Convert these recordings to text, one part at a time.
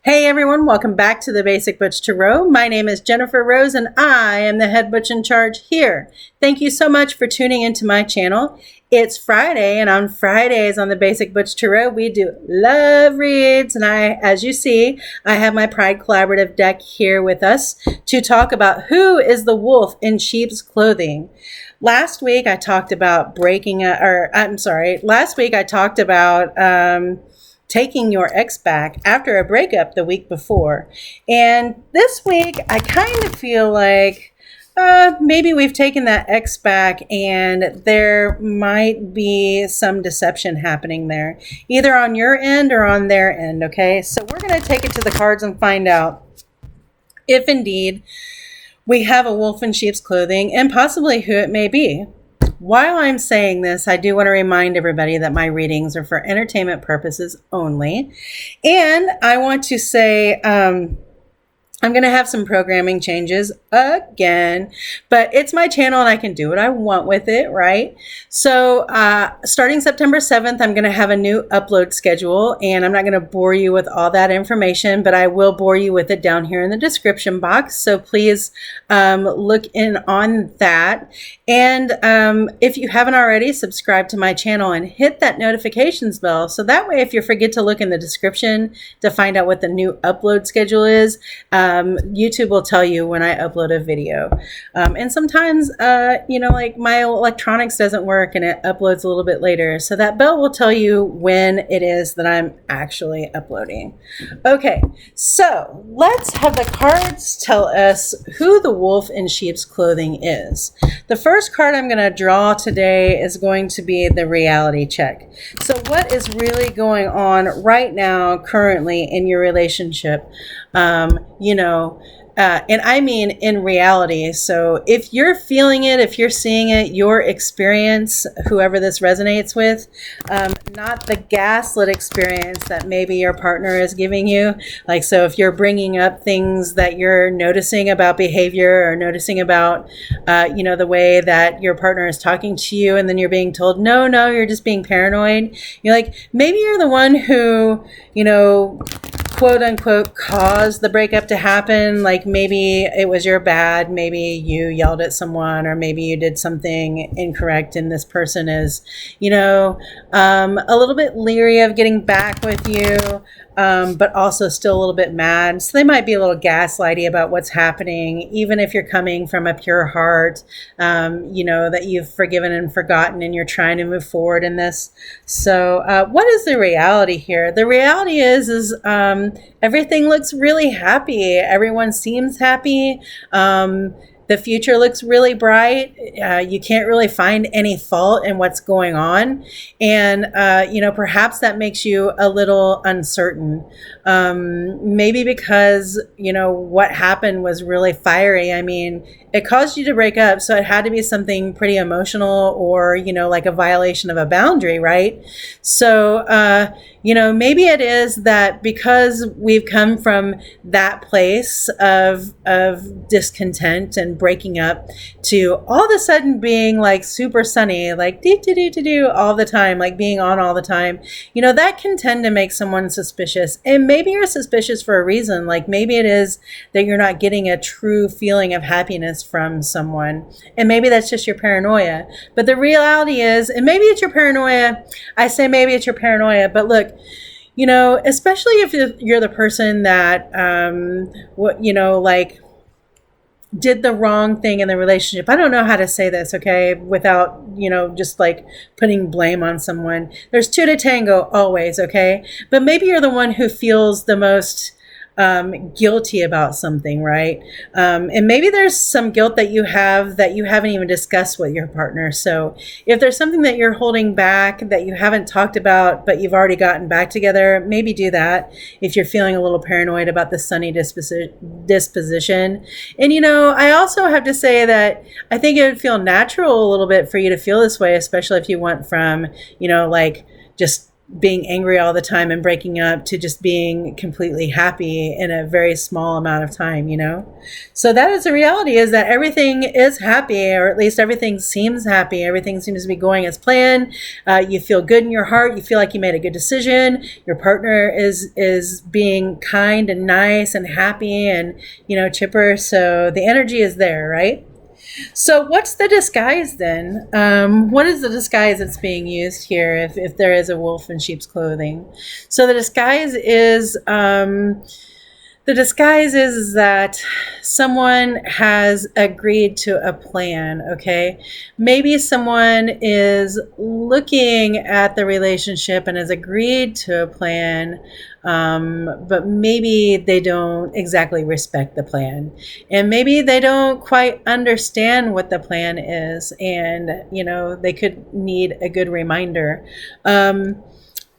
Hey everyone, welcome back to the Basic Butch Tarot. My name is Jennifer Rose and I am the head butch in charge here. Thank you so much for tuning into my channel. It's Friday, and on Fridays on the Basic Butch Tarot, we do love reads. And as you see, I have my Pride Collaborative deck here with us to talk about who is the wolf in sheep's clothing. Last week I talked about taking your ex back after a breakup the week before. And this week, I kind of feel like maybe we've taken that ex back and there might be some deception happening there, either on your end or on their end, okay? So we're going to take it to the cards and find out if indeed we have a wolf in sheep's clothing and possibly who it may be. While I'm saying this, I do want to remind everybody that my readings are for entertainment purposes only. And I want to say I'm going to have some programming changes again, but it's my channel and I can do what I want with it, right? So starting September 7th, I'm going to have a new upload schedule, and I'm not going to bore you with all that information, but I will bore you with it down here in the description box. So please look in on that. And if you haven't already, subscribe to my channel and hit that notifications bell. So that way, if you forget to look in the description to find out what the new upload schedule is, YouTube will tell you when I upload a video. And sometimes, like my electronics doesn't work and it uploads a little bit later. So that bell will tell you when it is that I'm actually uploading. Okay, so let's have the cards tell us who the wolf in sheep's clothing is. The first card I'm going to draw today is going to be the reality check. So what is really going on right now, currently in your relationship? And I mean in reality. So if you're feeling it, if you're seeing it, your experience, whoever this resonates with, not the gaslit experience that maybe your partner is giving you. Like, so if you're bringing up things that you're noticing about behavior or noticing about, the way that your partner is talking to you, and then you're being told, no, you're just being paranoid. You're like, maybe you're the one who, quote unquote, caused the breakup to happen. Like maybe it was your bad, maybe you yelled at someone, or maybe you did something incorrect, and this person is, a little bit leery of getting back with you, but also still a little bit mad. So they might be a little gaslighty about what's happening, even if you're coming from a pure heart, that you've forgiven and forgotten and you're trying to move forward in this. So what is the reality here? The reality is everything looks really happy. Everyone seems happy. The future looks really bright. You can't really find any fault in what's going on. And, perhaps that makes you a little uncertain. Maybe because, what happened was really fiery. I mean, it caused you to break up, so it had to be something pretty emotional or, like a violation of a boundary, right? So, maybe it is that because we've come from that place of discontent and breaking up to all of a sudden being like super sunny, like do all the time, like being on all the time, that can tend to make someone suspicious. And maybe you're suspicious for a reason. Like maybe it is that you're not getting a true feeling of happiness from someone. And maybe that's just your paranoia. But the reality is, and maybe it's your paranoia. I say maybe it's your paranoia, but look, especially if you're the person that, did the wrong thing in the relationship. I don't know how to say this, okay, without, just like putting blame on someone. There's two to tango always, okay? But maybe you're the one who feels the most guilty about something, right? And maybe there's some guilt that you haven't even discussed with your partner. So if there's something that you're holding back that you haven't talked about, but you've already gotten back together, maybe do that if you're feeling a little paranoid about the sunny disposition. And, I also have to say that I think it would feel natural a little bit for you to feel this way, especially if you went from, just being angry all the time and breaking up to just being completely happy in a very small amount of time, you know? So that is the reality, is that everything is happy, or at least everything seems happy. Everything seems to be going as planned. You feel good in your heart. You feel like you made a good decision. Your partner is being kind and nice and happy and, you know, chipper. So the energy is there, right? So what's the disguise then? What is the disguise that's being used here if there is a wolf in sheep's clothing? So the disguise is that someone has agreed to a plan, okay? Maybe someone is looking at the relationship and has agreed to a plan, but maybe they don't exactly respect the plan. And maybe they don't quite understand what the plan is. And, you know, they could need a good reminder.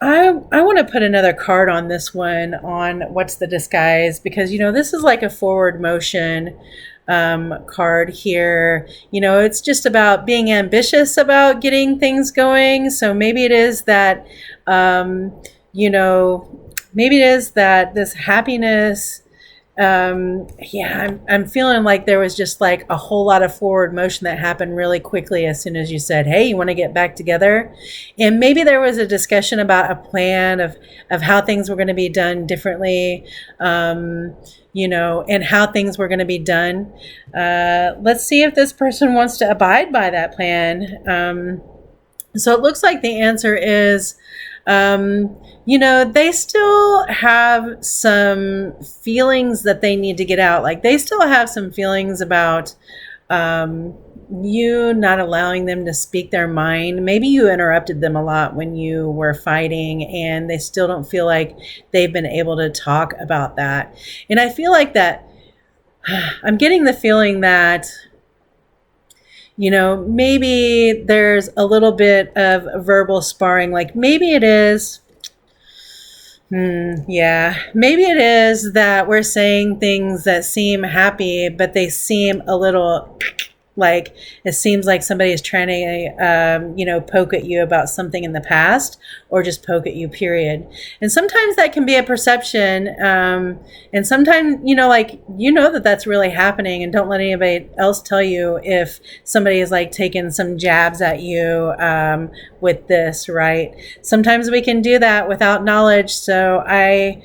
I want to put another card on this one, on what's the disguise, because, you know, this is like a forward motion card here. You know, it's just about being ambitious about getting things going. So maybe it is that, you know, maybe it is that this happiness, I'm feeling like there was just like a whole lot of forward motion that happened really quickly as soon as you said, hey, you want to get back together? And maybe there was a discussion about a plan of how things were going to be done differently, you know, and how things were going to be done. Let's see if this person wants to abide by that plan. So it looks like the answer is, you know, they still have some feelings that they need to get out. Like they still have some feelings about you not allowing them to speak their mind. Maybe you interrupted them a lot when you were fighting, and they still don't feel like they've been able to talk about that. And I feel like that I'm getting the feeling that, you know, maybe there's a little bit of verbal sparring. Like maybe it is, maybe it is that we're saying things that seem happy, but they seem a little like it seems like somebody is trying to, you know, poke at you about something in the past, or just poke at you, period. And sometimes that can be a perception. And sometimes, you know, like, you know, that that's really happening, and don't let anybody else tell you if somebody is like taking some jabs at you with this, right? Sometimes we can do that without knowledge. So I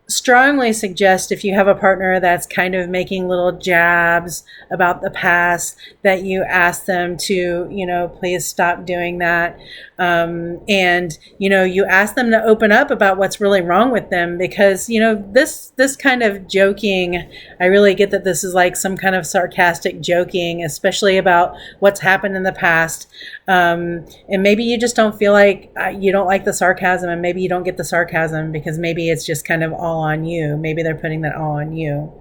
strongly suggest, if you have a partner that's kind of making little jabs about the past, that you ask them to, you know, please stop doing that. And, you know, you ask them to open up about what's really wrong with them, because, you know, this kind of joking, I really get that this is like some kind of sarcastic joking, especially about what's happened in the past. And maybe you just don't feel like you don't like the sarcasm, and maybe you don't get the sarcasm because maybe it's just kind of all on you. Maybe they're putting that all on you.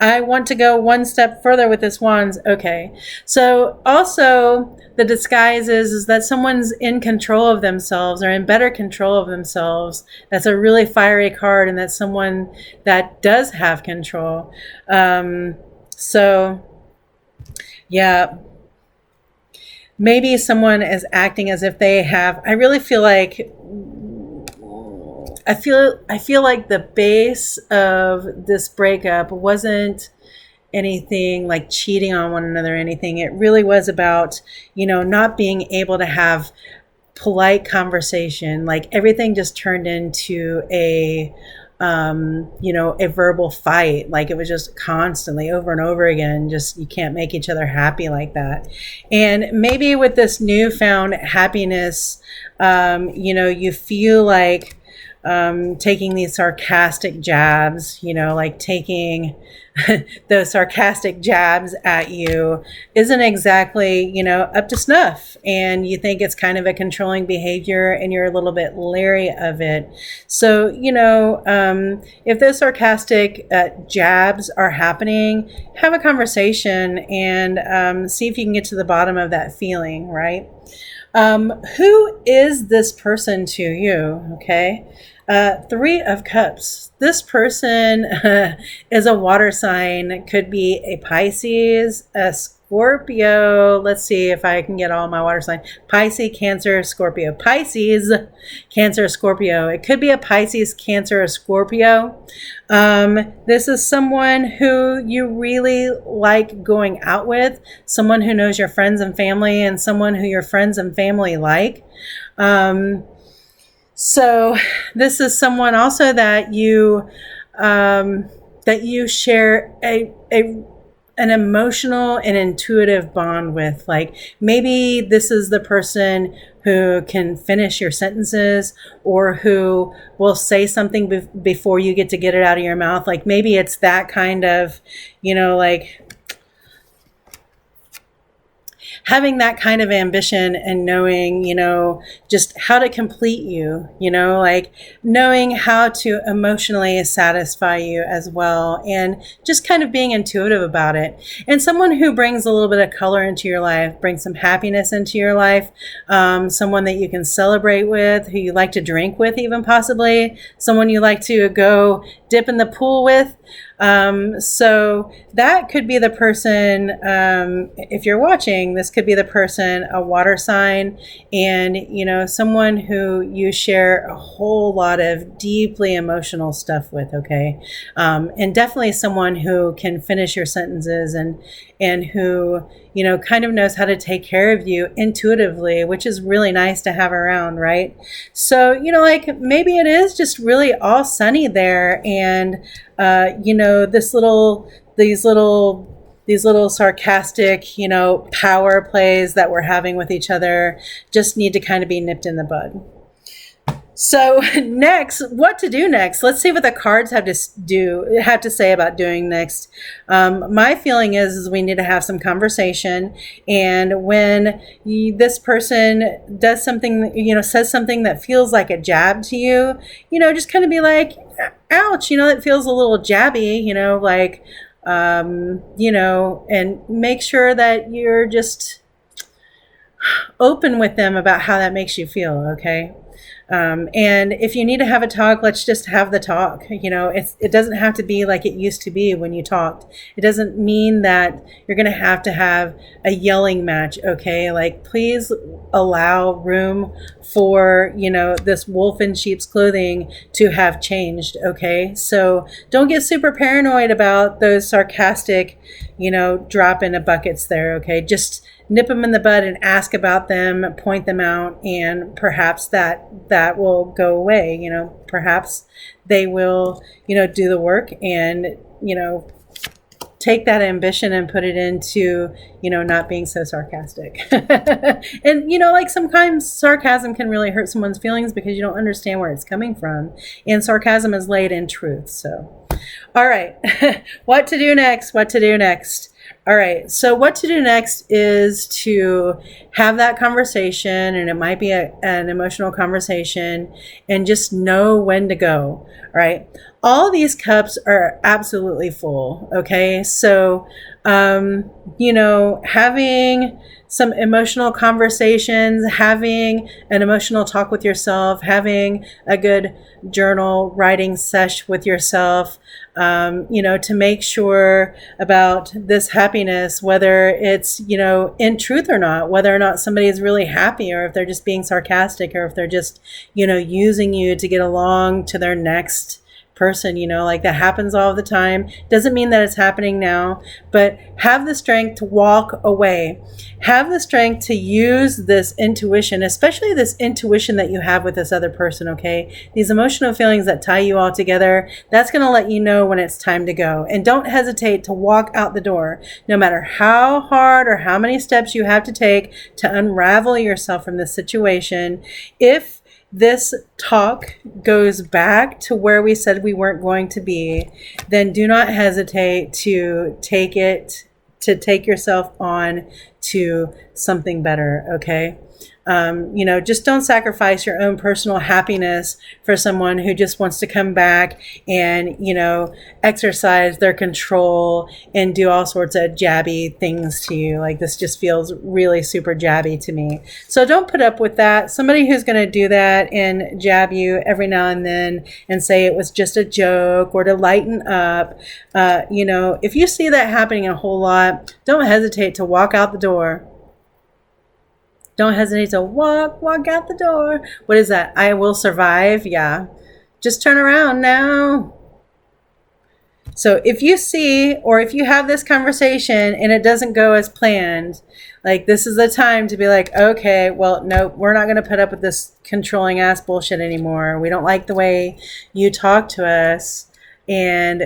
I want to go one step further with this wands. Okay. So also the disguise is that someone's in control of themselves, or in better control of themselves. That's a really fiery card, and that's someone that does have control. So yeah, maybe someone is acting as if they have, I really feel like, I feel like the base of this breakup wasn't anything like cheating on one another or anything. It really was about, you know, not being able to have polite conversation. Like everything just turned into a, you know, a verbal fight. Like it was just constantly over and over again. Just, you can't make each other happy like that. And maybe with this newfound happiness, you know, you feel like, taking these sarcastic jabs, you know, like taking those sarcastic jabs at you isn't exactly, you know, up to snuff. And you think it's kind of a controlling behavior, and you're a little bit leery of it. So, you know, if those sarcastic jabs are happening, have a conversation and see if you can get to the bottom of that feeling, right? Who is this person to you? Okay. 3 of Cups. This person is a water sign. Could be a Pisces, a Scorpio. Let's see if I can get all my water sign. Pisces, Cancer, Scorpio. Pisces, Cancer, Scorpio. It could be a Pisces, Cancer, or Scorpio. This is someone who you really like going out with, someone who knows your friends and family, and someone who your friends and family like. So this is someone also that you share an emotional and intuitive bond with. Like maybe this is the person who can finish your sentences, or who will say something before you get to get it out of your mouth. Like maybe it's that kind of, like having that kind of ambition and knowing, just how to complete you, like knowing how to emotionally satisfy you as well, and just kind of being intuitive about it. And someone who brings a little bit of color into your life, brings some happiness into your life, someone that you can celebrate with, who you like to drink with, even possibly, someone you like to go dip in the pool with. So that could be the person, if you're watching, this could be the person, a water sign, and, someone who you share a whole lot of deeply emotional stuff with. Okay. And definitely someone who can finish your sentences and who, kind of knows how to take care of you intuitively, which is really nice to have around. Right. So, like maybe it is just really all sunny there, and, these little sarcastic, power plays that we're having with each other just need to kind of be nipped in the bud. So next, what to do next? Let's see what the cards have to say about doing next. My feeling is we need to have some conversation, and when this person does something, says something that feels like a jab to you, just kind of be like, ouch, it feels a little jabby, and make sure that you're just open with them about how that makes you feel. Okay. And if you need to have a talk, let's just have the talk. It doesn't have to be like it used to be when you talked. It doesn't mean that you're going to have a yelling match. Okay. Like, please allow room for, this wolf in sheep's clothing to have changed. Okay. So don't get super paranoid about those sarcastic, drop in a buckets there. Okay. Just nip them in the bud and ask about them, point them out, and perhaps that will go away. Perhaps they will, do the work and, take that ambition and put it into, not being so sarcastic. And, like sometimes sarcasm can really hurt someone's feelings because you don't understand where it's coming from. And sarcasm is laid in truth. So, all right, what to do next? All right, so what to do next is to have that conversation, and it might be an emotional conversation, and just know when to go. All right, all these cups are absolutely full. Okay, so having some emotional conversations, having an emotional talk with yourself, having a good journal writing sesh with yourself, to make sure about this happiness, whether it's, in truth or not, whether or not somebody is really happy, or if they're just being sarcastic, or if they're just, using you to get along to their next person, like that happens all the time. Doesn't mean that it's happening now, but have the strength to walk away. Have the strength to use this intuition, especially this intuition that you have with this other person. Okay. These emotional feelings that tie you all together, that's going to let you know when it's time to go. And don't hesitate to walk out the door, no matter how hard or how many steps you have to take to unravel yourself from this situation. If this talk goes back to where we said we weren't going to be, then do not hesitate to take yourself on to something better. Okay. Just don't sacrifice your own personal happiness for someone who just wants to come back and, exercise their control and do all sorts of jabby things to you. Like, this just feels really super jabby to me. So don't put up with that. Somebody who's going to do that and jab you every now and then and say it was just a joke or to lighten up. If you see that happening a whole lot, don't hesitate to walk out the door. Don't hesitate to walk out the door. What is that? I will survive. Yeah. Just turn around now. So if you see, or if you have this conversation and it doesn't go as planned, like, this is the time to be like, okay, well, no, we're not going to put up with this controlling ass bullshit anymore. We don't like the way you talk to us. And,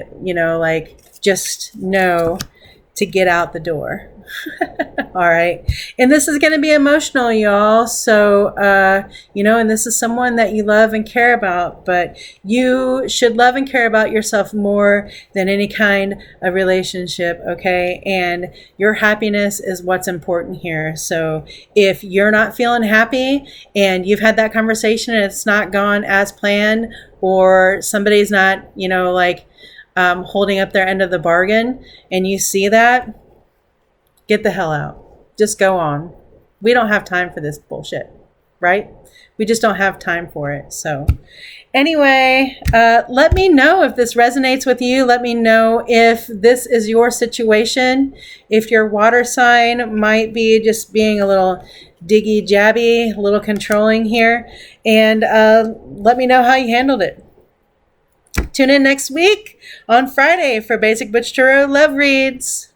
just know to get out the door. All right. And this is going to be emotional, y'all. So, and this is someone that you love and care about, but you should love and care about yourself more than any kind of relationship. Okay. And your happiness is what's important here. So if you're not feeling happy and you've had that conversation and it's not gone as planned, or somebody's not, holding up their end of the bargain, and you see that, get the hell out. Just go on. We don't have time for this bullshit, right? We just don't have time for it. So anyway, let me know if this resonates with you. Let me know if this is your situation. If your water sign might be just being a little diggy jabby, a little controlling here. And let me know how you handled it. Tune in next week on Friday for Basic Butch Tarot Love Reads.